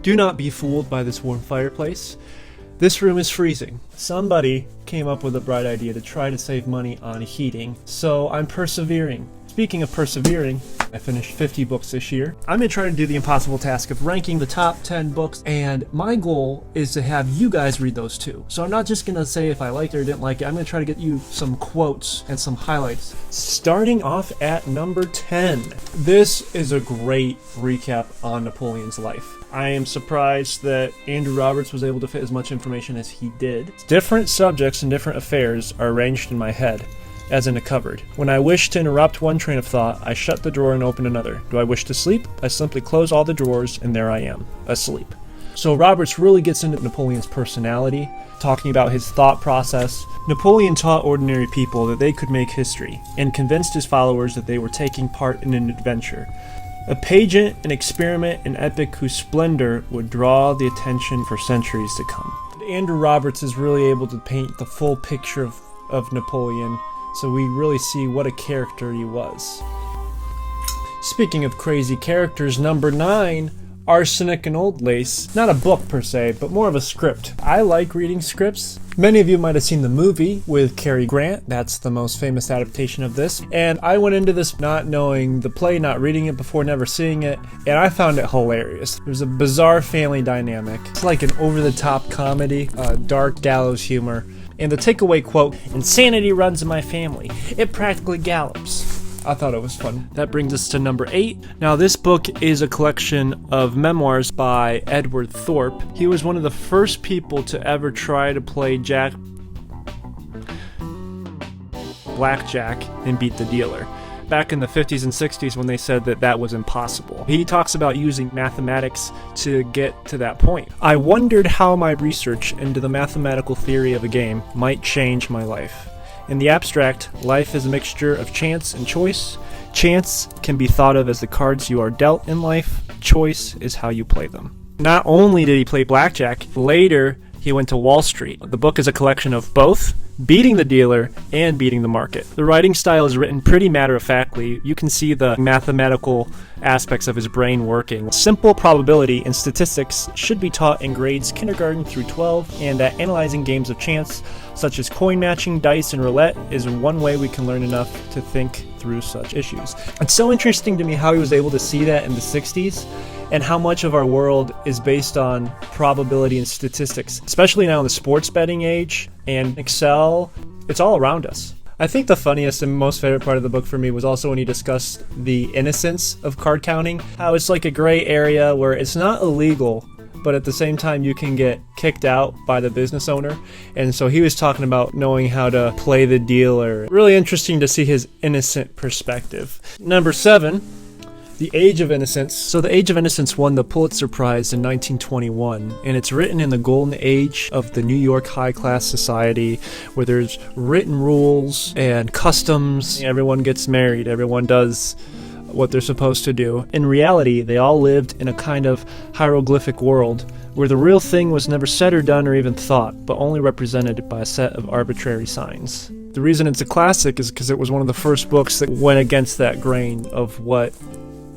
Do not be fooled by this warm fireplace. This room is freezing. Somebody came up with a bright idea to try to save money on heating, so I'm persevering. Speaking of persevering, I finished 50 books this year. I'm going to try to do the impossible task of ranking the top 10 books, and my goal is to have you guys read those too. So I'm not just going to say if I liked it or didn't like it. I'm going to try to get you some quotes and some highlights. Starting off at number 10. This is a great recap on Napoleon's life. I am surprised that Andrew Roberts was able to fit as much information as he did. Different subjects and different affairs are arranged in my head, as in a cupboard. When I wish to interrupt one train of thought, I shut the drawer and open another. Do I wish to sleep? I simply close all the drawers, and there I am, asleep. So Roberts really gets into Napoleon's personality, talking about his thought process. Napoleon taught ordinary people that they could make history, and convinced his followers that they were taking part in an adventure. A pageant, an experiment, an epic whose splendor would draw the attention for centuries to come. Andrew Roberts is really able to paint the full picture of Napoleon, so we really see what a character he was. Speaking of crazy characters, number 9, Arsenic and Old Lace. Not a book per se, but more of a script. I like reading scripts. Many of you might have seen the movie with Cary Grant. That's the most famous adaptation of this. And I went into this not knowing the play, not reading it before, never seeing it, and I found it hilarious. There's a bizarre family dynamic. It's like an over-the-top comedy, dark gallows humor. And the takeaway quote, "Insanity runs in my family. It practically gallops." I thought it was fun. That brings us to number 8. Now this book is a collection of memoirs by Edward Thorpe. He was one of the first people to ever try to play blackjack and beat the dealer. Back in the 50s and 60s when they said that that was impossible. He talks about using mathematics to get to that point. I wondered how my research into the mathematical theory of a game might change my life. In the abstract, life is a mixture of chance and choice. Chance can be thought of as the cards you are dealt in life. Choice is how you play them. Not only did he play blackjack, later he went to Wall Street. The book is a collection of both beating the dealer and beating the market. The writing style is written pretty matter-of-factly. You can see the mathematical aspects of his brain working. Simple probability and statistics should be taught in grades kindergarten through 12, and that analyzing games of chance, such as coin matching, dice, and roulette, is one way we can learn enough to think through such issues. It's so interesting to me how he was able to see that in the 60s, and how much of our world is based on probability and statistics, especially now in the sports betting age and Excel. It's all around us. I think the funniest and most favorite part of the book for me was also when he discussed the innocence of card counting, how it's like a gray area where it's not illegal, but at the same time you can get kicked out by the business owner. And so he was talking about knowing how to play the dealer. Really interesting to see his innocent perspective. Number 7. The Age of Innocence. So The Age of Innocence won the Pulitzer Prize in 1921, and it's written in the golden age of the New York high-class society, where there's written rules and customs. Everyone gets married, everyone does what they're supposed to do. In reality, they all lived in a kind of hieroglyphic world, where the real thing was never said or done or even thought, but only represented by a set of arbitrary signs. The reason it's a classic is because it was one of the first books that went against that grain of what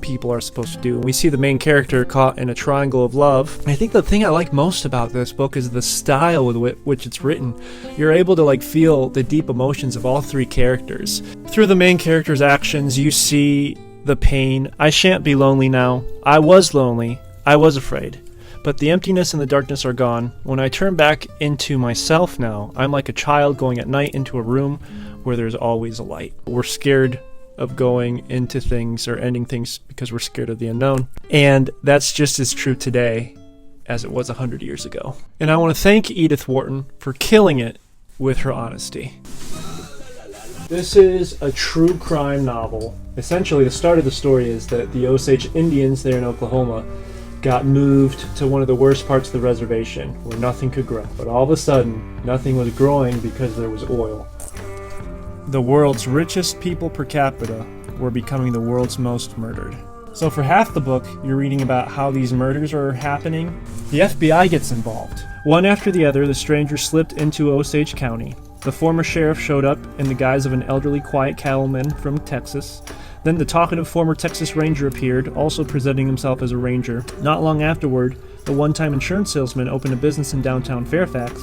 people are supposed to do. We see the main character caught in a triangle of love. I think the thing I like most about this book is the style with which it's written. You're able to feel the deep emotions of all three characters. Through the main character's actions, you see the pain. I shan't be lonely now. I was lonely. I was afraid. But the emptiness and the darkness are gone. When I turn back into myself now, I'm like a child going at night into a room where there's always a light. We're scared of going into things or ending things because we're scared of the unknown. And that's just as true today as it was 100 years ago. And I want to thank Edith Wharton for killing it with her honesty. This is a true crime novel. Essentially, the start of the story is that the Osage Indians there in Oklahoma got moved to one of the worst parts of the reservation where nothing could grow. But all of a sudden, nothing was growing because there was oil. The world's richest people per capita were becoming the world's most murdered. So for half the book, you're reading about how these murders are happening. The FBI gets involved. One after the other, the strangers slipped into Osage County. The former sheriff showed up in the guise of an elderly, quiet cattleman from Texas. Then the talkative former Texas Ranger appeared, also presenting himself as a ranger. Not long afterward, the one-time insurance salesman opened a business in downtown Fairfax,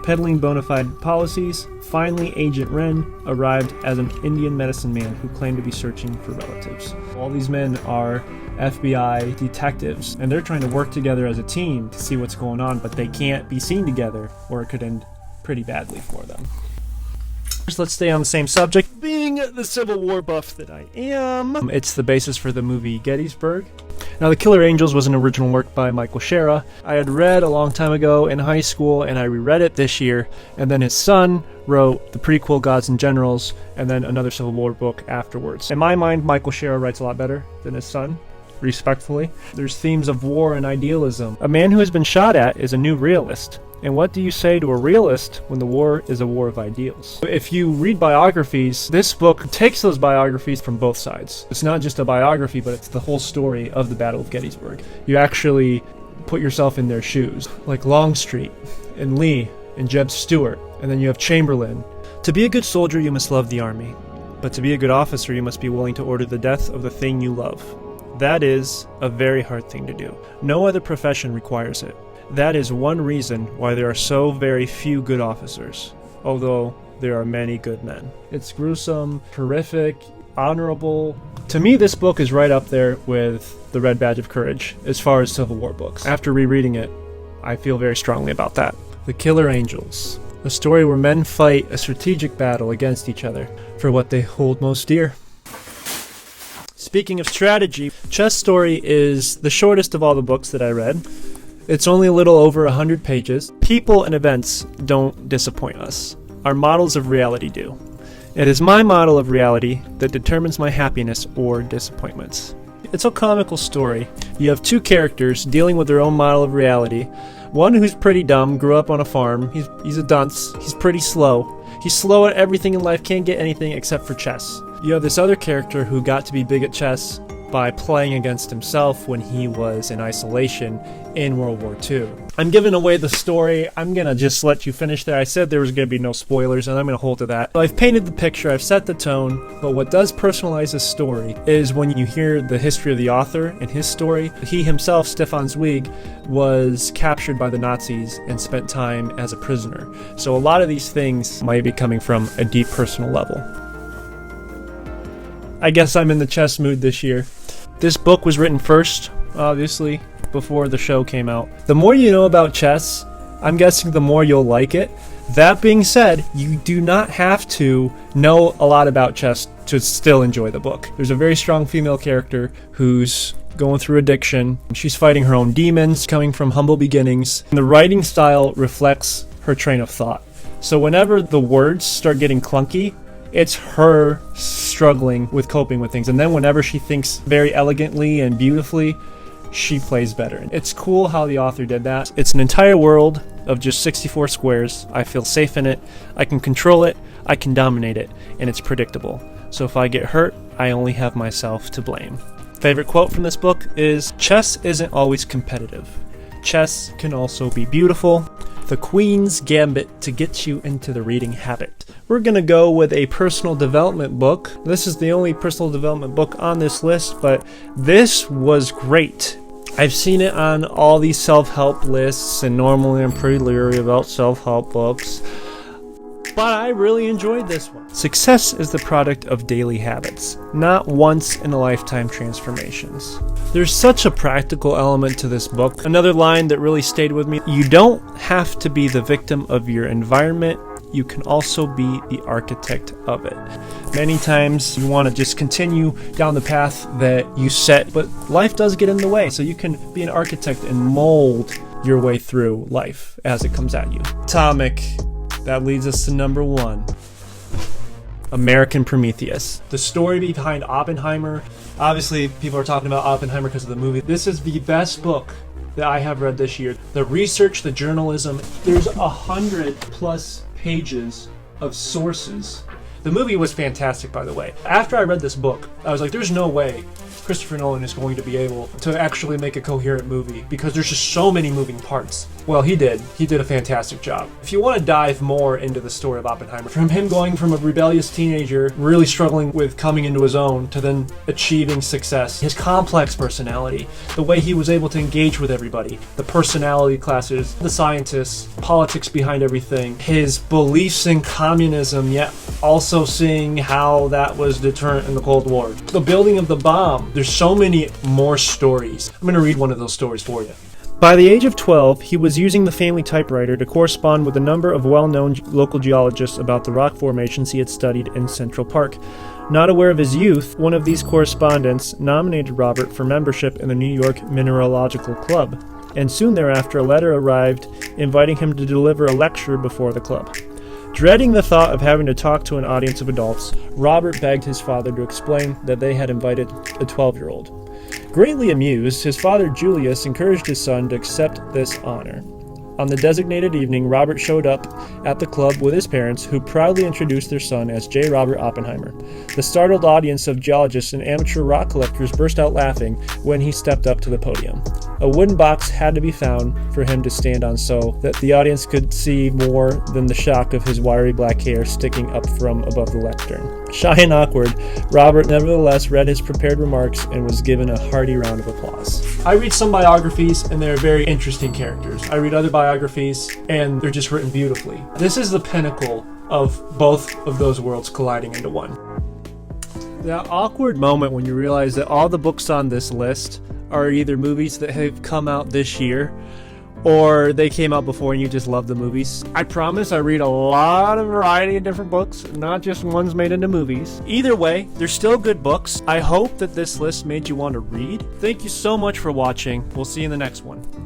peddling bona fide policies. Finally, Agent Wren arrived as an Indian medicine man who claimed to be searching for relatives. All these men are FBI detectives, and they're trying to work together as a team to see what's going on, but they can't be seen together, or it could end pretty badly for them. Let's stay on the same subject. Being the Civil War buff that I am, it's the basis for the movie Gettysburg. Now, The Killer Angels was an original work by Michael Shaara. I had read a long time ago in high school, and I reread it this year, and then his son wrote the prequel Gods and Generals, and then another Civil War book afterwards. In my mind, Michael Shaara writes a lot better than his son, respectfully. There's themes of war and idealism. A man who has been shot at is a new realist. And what do you say to a realist when the war is a war of ideals? If you read biographies, this book takes those biographies from both sides. It's not just a biography, but it's the whole story of the Battle of Gettysburg. You actually put yourself in their shoes, like Longstreet and Lee and Jeb Stuart, and then you have Chamberlain. To be a good soldier, you must love the army. But to be a good officer, you must be willing to order the death of the thing you love. That is a very hard thing to do. No other profession requires it. That is one reason why there are so very few good officers, although there are many good men. It's gruesome, horrific, honorable. To me, this book is right up there with The Red Badge of Courage as far as Civil War books. After rereading it, I feel very strongly about that. The Killer Angels, a story where men fight a strategic battle against each other for what they hold most dear. Speaking of strategy, Chess Story is the shortest of all the books that I read. It's only a little over 100 pages. People and events don't disappoint us. Our models of reality do. It is my model of reality that determines my happiness or disappointments. It's a comical story. You have two characters dealing with their own model of reality. One who's pretty dumb, grew up on a farm. He's a dunce. He's pretty slow. He's slow at everything in life, can't get anything except for chess. You have this other character who got to be big at chess by playing against himself when he was in isolation in World War II. I'm giving away the story. I'm going to just let you finish there. I said there was going to be no spoilers, and I'm going to hold to that. So I've painted the picture, I've set the tone, but what does personalize this story is when you hear the history of the author and his story. He himself, Stefan Zweig, was captured by the Nazis and spent time as a prisoner. So a lot of these things might be coming from a deep personal level. I guess I'm in the chess mood this year. This book was written first, obviously, before the show came out. The more you know about chess, I'm guessing the more you'll like it. That being said, you do not have to know a lot about chess to still enjoy the book. There's a very strong female character who's going through addiction. She's fighting her own demons, coming from humble beginnings. And the writing style reflects her train of thought. So whenever the words start getting clunky, it's her struggling with coping with things. And then whenever she thinks very elegantly and beautifully, she plays better. It's cool how the author did that. It's an entire world of just 64 squares. I feel safe in it. I can control it. I can dominate it. And it's predictable. So if I get hurt, I only have myself to blame. Favorite quote from this book is, "Chess isn't always competitive. Chess can also be beautiful. The Queen's Gambit to get you into the reading habit." We're going to go with a personal development book. This is the only personal development book on this list, but this was great. I've seen it on all these self-help lists, and normally I'm pretty leery about self-help books, but I really enjoyed this one. Success is the product of daily habits, not once-in-a-lifetime transformations. There's such a practical element to this book. Another line that really stayed with me, you don't have to be the victim of your environment. You can also be the architect of it. Many times you want to just continue down the path that you set, but life does get in the way, so you can be an architect and mold your way through life as it comes at you. Atomic. That leads us to number 1. American Prometheus. The story behind Oppenheimer. Obviously, people are talking about Oppenheimer because of the movie. This is the best book that I have read this year. The research, the journalism. There's 100+ pages of sources. The movie was fantastic, by the way. After I read this book, I was like, there's no way Christopher Nolan is going to be able to actually make a coherent movie because there's just so many moving parts. Well, he did. He did a fantastic job. If you want to dive more into the story of Oppenheimer, from him going from a rebellious teenager, really struggling with coming into his own, to then achieving success, his complex personality, the way he was able to engage with everybody, the personality classes, the scientists, politics behind everything, his beliefs in communism, yet also seeing how that was deterrent in the Cold War, the building of the bomb. There's so many more stories. I'm going to read one of those stories for you. By the age of 12, he was using the family typewriter to correspond with a number of well-known local geologists about the rock formations he had studied in Central Park. Not aware of his youth, one of these correspondents nominated Robert for membership in the New York Mineralogical Club, and soon thereafter a letter arrived inviting him to deliver a lecture before the club. Dreading the thought of having to talk to an audience of adults, Robert begged his father to explain that they had invited a 12-year-old. Greatly amused, his father Julius encouraged his son to accept this honor. On the designated evening, Robert showed up at the club with his parents, who proudly introduced their son as J. Robert Oppenheimer. The startled audience of geologists and amateur rock collectors burst out laughing when he stepped up to the podium. A wooden box had to be found for him to stand on so that the audience could see more than the shock of his wiry black hair sticking up from above the lectern. Shy and awkward, Robert nevertheless read his prepared remarks and was given a hearty round of applause. I read some biographies and they're very interesting characters. I read other biographies and they're just written beautifully. This is the pinnacle of both of those worlds colliding into one. That awkward moment when you realize that all the books on this list are either movies that have come out this year or they came out before and you just love the movies. I promise I read a lot of variety of different books, not just ones made into movies. Either way, they're still good books. I hope that this list made you want to read. Thank you so much for watching. We'll see you in the next one.